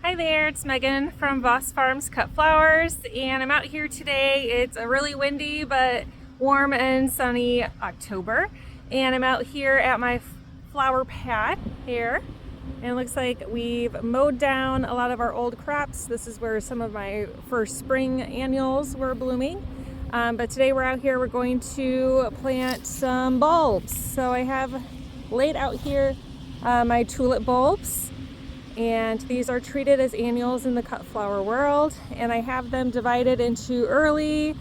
Hi there, it's Megan from Voss Farms Cut Flowers, and I'm out here today. It's a really windy but warm and sunny October, and I'm out here at my flower pad here, and it looks like we've mowed down a lot of our old crops. This is where some of my first spring annuals were blooming, but today we're out here, we're going to plant some bulbs. So I have laid out here my tulip bulbs, and these are treated as annuals in the cut flower world, and I have them divided into early,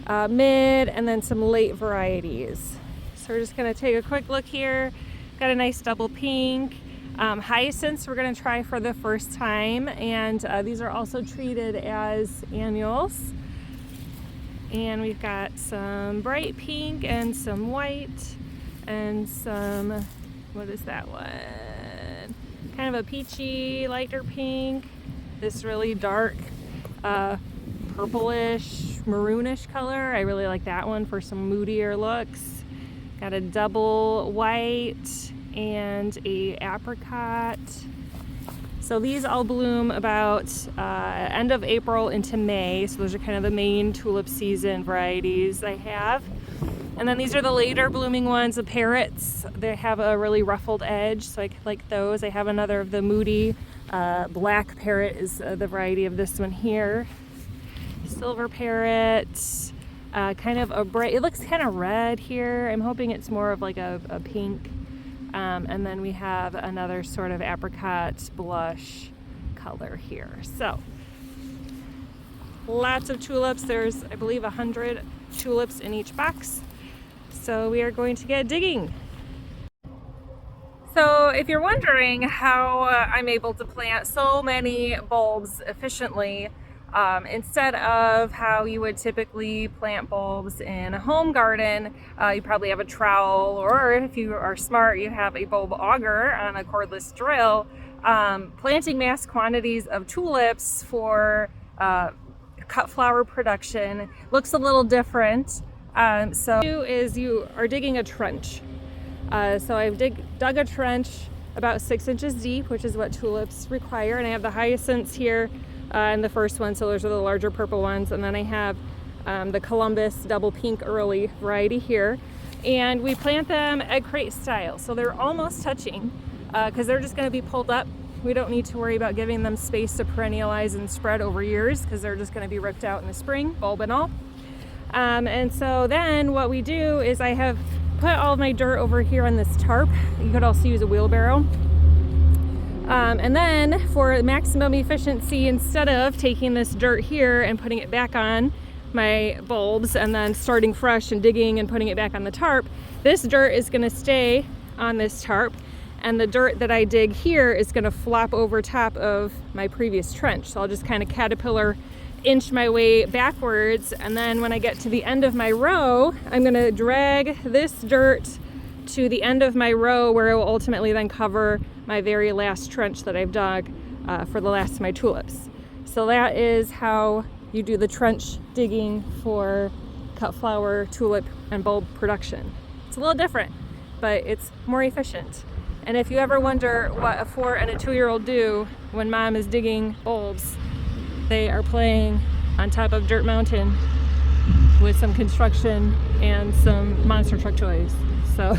mid, and then some late varieties. So we're just going to take a quick look here. Got a nice double pink. Hyacinths we're going to try for the first time, and these are also treated as annuals. And we've got some bright pink and some white and some, what is that one? Kind of a peachy, lighter pink. This really dark, purplish, maroonish color. I really like that one for some moodier looks. Got a double white and a apricot. So these all bloom about end of April into May. So those are kind of the main tulip season varieties I have. And then these are the later blooming ones, the parrots. They have a really ruffled edge, so I like those. I have another of the moody black parrot is the variety of this one here. Silver parrot, kind of a bright, it looks kind of red here. I'm hoping it's more of like a pink. And then we have another sort of apricot blush color here. So lots of tulips. There's, I believe, 100 tulips in each box. So we are going to get digging. So if you're wondering how I'm able to plant so many bulbs efficiently, instead of how you would typically plant bulbs in a home garden, you probably have a trowel, or if you are smart, you have a bulb auger on a cordless drill. Planting mass quantities of tulips for cut flower production looks a little different. So you are digging a trench. So I've dug a trench about 6 inches deep, which is what tulips require, and I have the hyacinths here in the first one, so those are the larger purple ones, and then I have the Columbus double pink early variety here, and we plant them egg crate style, so they're almost touching because they're just going to be pulled up. We don't need to worry about giving them space to perennialize and spread over years because they're just going to be ripped out in the spring, bulb and all. And so then what we do is I have put all of my dirt over here on this tarp. You could also use a wheelbarrow. And then for maximum efficiency, instead of taking this dirt here and putting it back on my bulbs and then starting fresh and digging and putting it back on the tarp, this dirt is going to stay on this tarp, and the dirt that I dig here is going to flop over top of my previous trench. So I'll just kind of caterpillar inch my way backwards, and then when I get to the end of my row, I'm going to drag this dirt to the end of my row where it will ultimately then cover my very last trench that I've dug for the last of my tulips. So that is how you do the trench digging for cut flower, tulip, and bulb production. It's a little different, but it's more efficient. And if you ever wonder what a 4- and 2-year-old do when mom is digging bulbs, they are playing on top of Dirt Mountain with some construction and some monster truck toys. So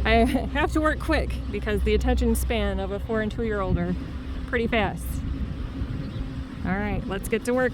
I have to work quick because the attention span of a 4- and 2-year-old are pretty fast. All right, let's get to work.